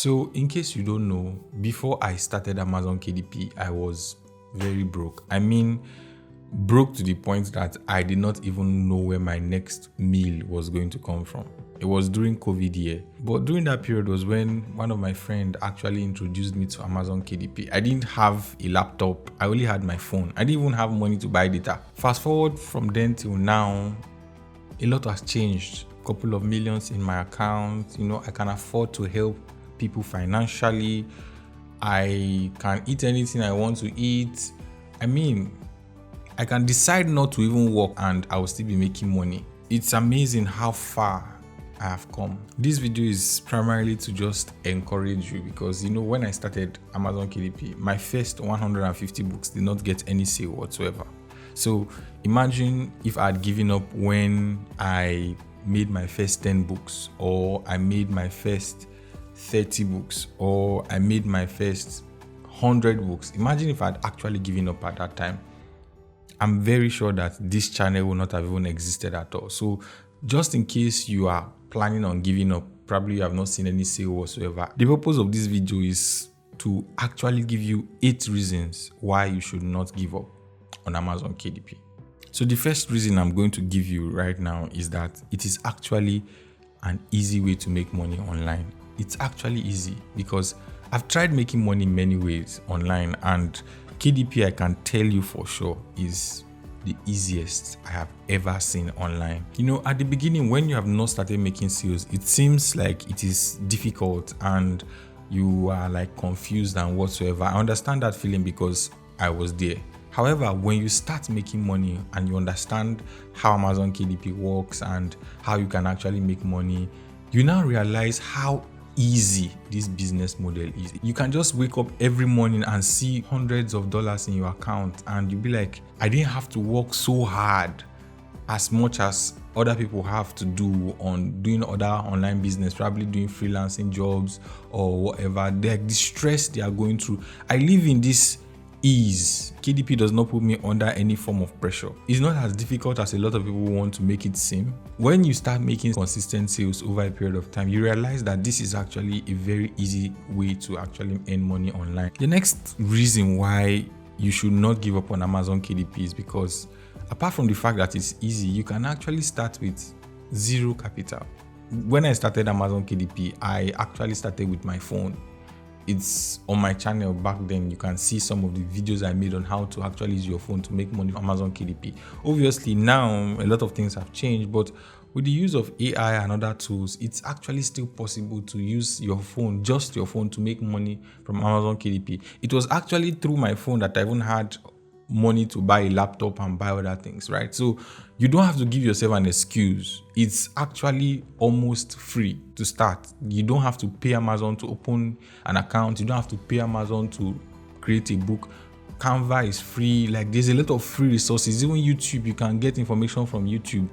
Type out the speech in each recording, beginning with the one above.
So, in case you don't know, before I started Amazon KDP, I was very broke. I mean, broke to the point that I did not even know where my next meal was going to come from. It was during COVID year. But during that period was when one of my friends actually introduced me to Amazon KDP. I didn't have a laptop. I only had my phone. I didn't even have money to buy data. Fast forward from then till now, a lot has changed. A couple of millions in my account. I can afford to help people financially. I can eat anything I want to eat. I mean, I can decide not to even work and I will still be making money. It's amazing how far I have come. This video is primarily to just encourage you because when I started Amazon KDP, my first 150 books did not get any sale whatsoever. So imagine if I had given up when I made my first 10 books, or I made my first 30 books, or I made my first 100 books. Imagine if I had actually given up at that time. I'm very sure that this channel will not have even existed at all. So just in case you are planning on giving up, probably you have not seen any sale whatsoever, the purpose of this video is to actually give you 8 reasons why you should not give up on Amazon KDP. So the first reason I'm going to give you right now is that it is actually an easy way to make money online. It's actually easy because I've tried making money many ways online, and KDP, I can tell you for sure, is the easiest I have ever seen online. At the beginning, when you have not started making sales, it seems like it is difficult and you are like confused and whatsoever. I understand that feeling because I was there. However, when you start making money and you understand how Amazon KDP works and how you can actually make money, you now realize how easy this business model is. You can just wake up every morning and see hundreds of dollars in your account and you'll be like, I didn't have to work so hard as much as other people have to do on doing other online business, probably doing freelancing jobs or whatever. The stress they are going through. I live in this ease. KDP does not put me under any form of pressure. It's not as difficult as a lot of people want to make it seem. When you start making consistent sales over a period of time, you realize that this is actually a very easy way to actually earn money online. The next reason why you should not give up on Amazon KDP is because apart from the fact that it's easy, you can actually start with zero capital. When I started Amazon KDP, I actually started with my phone. It's on my channel back then. You can see some of the videos I made on how to actually use your phone to make money from Amazon KDP. Obviously, now a lot of things have changed, but with the use of AI and other tools, it's actually still possible to use your phone, just your phone, to make money from Amazon KDP. It was actually through my phone that I even had money to buy a laptop and buy other things, right? So you don't have to give yourself an excuse. It's actually almost free to start. You don't have to pay Amazon to open an account. You don't have to pay Amazon to create a book. Canva is free. Like, there's a lot of free resources. Even YouTube, you can get information from YouTube.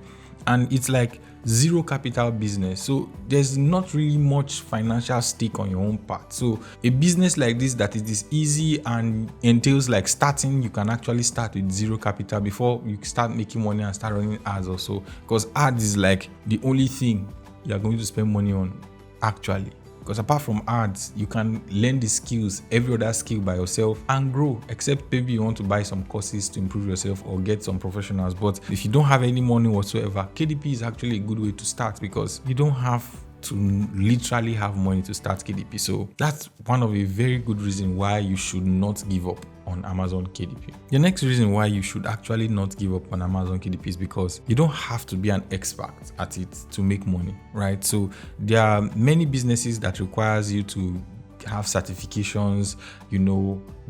And it's like zero capital business. So there's not really much financial stake on your own part. So a business like this that is this easy and entails like starting, you can actually start with zero capital before you start making money and start running ads also. Because ads is like the only thing you're going to spend money on actually. Because apart from ads, you can learn the skills, every other skill by yourself and grow, except maybe you want to buy some courses to improve yourself or get some professionals. But if you don't have any money whatsoever, KDP is actually a good way to start because you don't have to literally have money to start KDP. So that's one of a very good reason why you should not give up on Amazon KDP. The next reason why you should actually not give up on Amazon KDP is because you don't have to be an expert at it to make money, right? So there are many businesses that requires you to have certifications,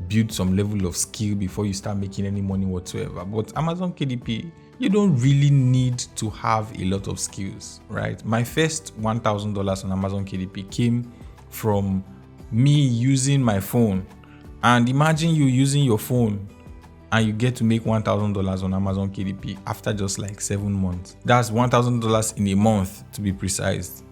build some level of skill before you start making any money whatsoever. But Amazon KDP, you don't really need to have a lot of skills, right? My first $1,000 on Amazon KDP came from me using my phone. And imagine you using your phone and you get to make $1,000 on Amazon KDP after just like 7 months. That's $1,000 in a month, to be precise.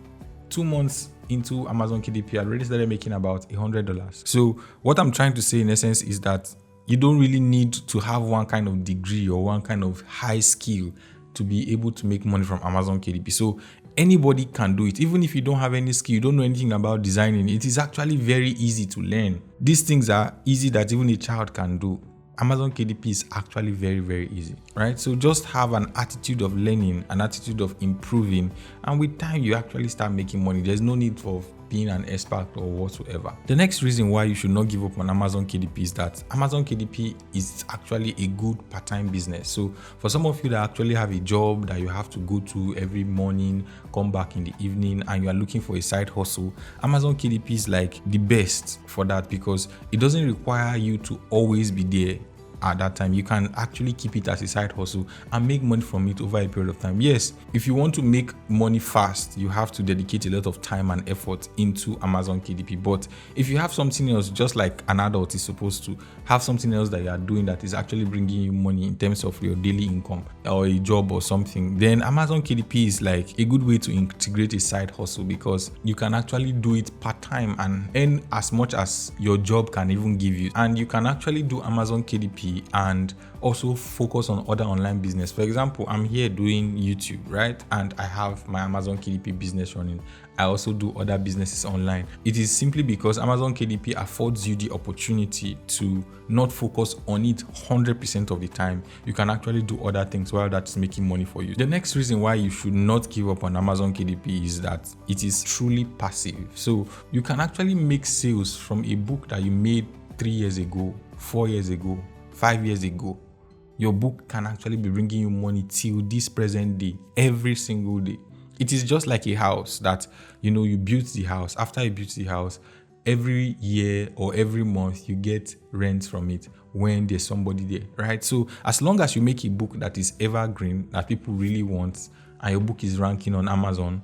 2 months into Amazon KDP, I already started making about $100. So what I'm trying to say in essence is that you don't really need to have one kind of degree or one kind of high skill to be able to make money from Amazon KDP. So Anybody can do it. Even if you don't have any skill, you don't know anything about designing, it is actually very easy to learn. These things are easy that even a child can do. Amazon KDP is actually very, very easy, right? So just have an attitude of learning, an attitude of improving, and with time you actually start making money. There's no need for being an expert or whatsoever. The next reason why you should not give up on Amazon KDP is that Amazon KDP is actually a good part-time business. So for some of you that actually have a job that you have to go to every morning, come back in the evening, and you are looking for a side hustle, Amazon KDP is like the best for that because it doesn't require you to always be there at that time. You can actually keep it as a side hustle and make money from it over a period of time. Yes, if you want to make money fast, you have to dedicate a lot of time and effort into Amazon KDP. But if you have something else, just like an adult is supposed to have something else that you are doing that is actually bringing you money in terms of your daily income or a job or something, then Amazon KDP is like a good way to integrate a side hustle because you can actually do it part-time and earn as much as your job can even give you. And you can actually do Amazon KDP and also focus on other online business. For example, I'm here doing YouTube, right? And I have my Amazon KDP business running. I also do other businesses online. It is simply because Amazon KDP affords you the opportunity to not focus on it 100% of the time. You can actually do other things while that's making money for you. The next reason why you should not give up on Amazon KDP is that it is truly passive. So you can actually make sales from a book that you made 3 years ago, 4 years ago, 5 years ago. Your book can actually be bringing you money till this present day, every single day. It is just like a house that, you built the house. After you built the house, every year or every month, you get rent from it when there's somebody there, right? So as long as you make a book that is evergreen, that people really want, and your book is ranking on Amazon,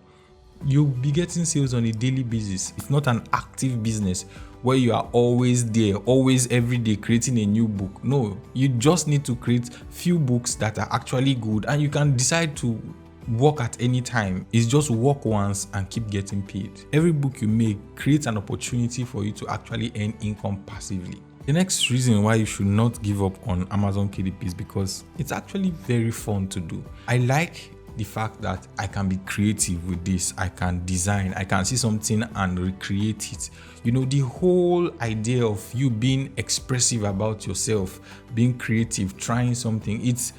you'll be getting sales on a daily basis. It's not an active business where you are always there, always every day creating a new book. No, you just need to create few books that are actually good and you can decide to work at any time. It's just work once and keep getting paid. Every book you make creates an opportunity for you to actually earn income passively. The next reason why you should not give up on Amazon KDP is because it's actually very fun to do. I like the fact that I can be creative with this. I can design, I can see something and recreate it. The whole idea of you being expressive about yourself, being creative, trying something, it's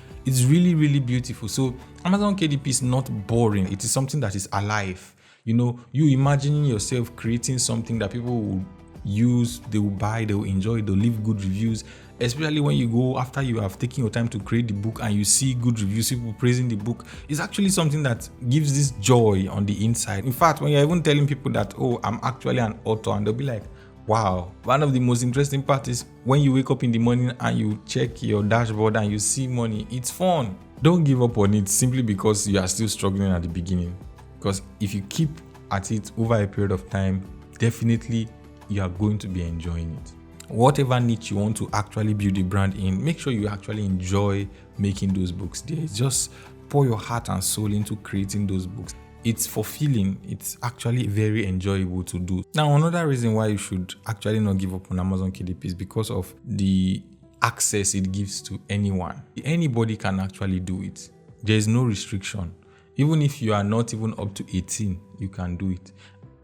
really, really beautiful. So Amazon KDP is not boring. It is something that is alive. You imagining yourself creating something that people will use, they will buy, they will enjoy, they'll leave good reviews. Especially when you go after you have taken your time to create the book and you see good reviews, people praising the book, it's actually something that gives this joy on the inside. In fact, when you're even telling people that, oh, I'm actually an author, and they'll be like, wow. One of the most interesting parts is when you wake up in the morning and you check your dashboard and you see money. It's fun. Don't give up on it simply because you are still struggling at the beginning. Because if you keep at it over a period of time, definitely you are going to be enjoying it. Whatever niche you want to actually build a brand in, make sure you actually enjoy making those books there. Just pour your heart and soul into creating those books. It's fulfilling. It's actually very enjoyable to do. Now, another reason why you should actually not give up on Amazon KDP is because of the access it gives to anyone. Anybody can actually do it. There is no restriction. Even if you are not even up to 18, you can do it.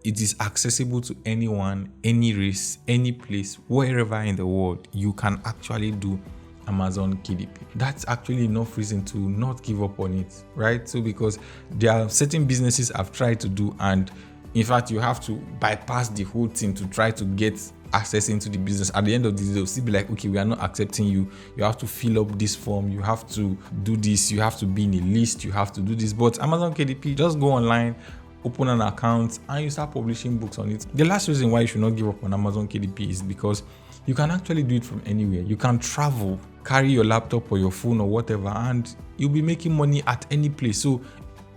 It is accessible to anyone, any race, any place, wherever in the world. You can actually do Amazon KDP. That's actually enough reason to not give up on it, right? So because there are certain businesses I've tried to do, and in fact, you have to bypass the whole thing to try to get access into the business. At the end of the day, they'll still be like, okay, we are not accepting you. You have to fill up this form. You have to do this. You have to be in a list. You have to do this. But Amazon KDP, just go online, open an account, and you start publishing books on it. The last reason why you should not give up on Amazon KDP is because you can actually do it from anywhere. You can travel, carry your laptop or your phone or whatever, and you'll be making money at any place. So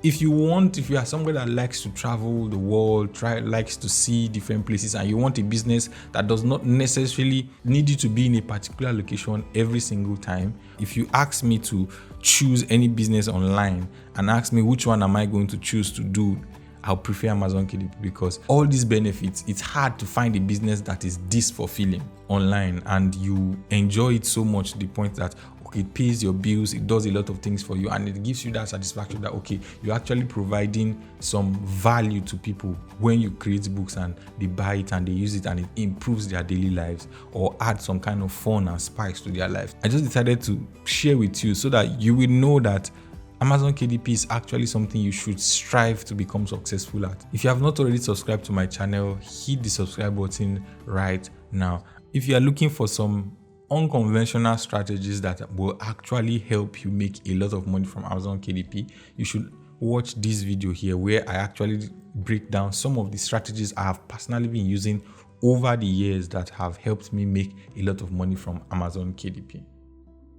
if you are somebody that likes to travel the world, likes to see different places, and you want a business that does not necessarily need you to be in a particular location every single time, if you ask me to choose any business online and ask me which one am I going to choose to do, I'll prefer Amazon KDP because all these benefits, it's hard to find a business that is this fulfilling online and you enjoy it so much to the point that, it pays your bills, it does a lot of things for you, and it gives you that satisfaction that, okay, you're actually providing some value to people when you create books and they buy it and they use it and it improves their daily lives or add some kind of fun and spice to their lives. I just decided to share with you so that you will know that Amazon KDP is actually something you should strive to become successful at. If you have not already subscribed to my channel, hit the subscribe button right now. If you are looking for some unconventional strategies that will actually help you make a lot of money from Amazon KDP, you should watch this video here where I actually break down some of the strategies I have personally been using over the years that have helped me make a lot of money from Amazon KDP.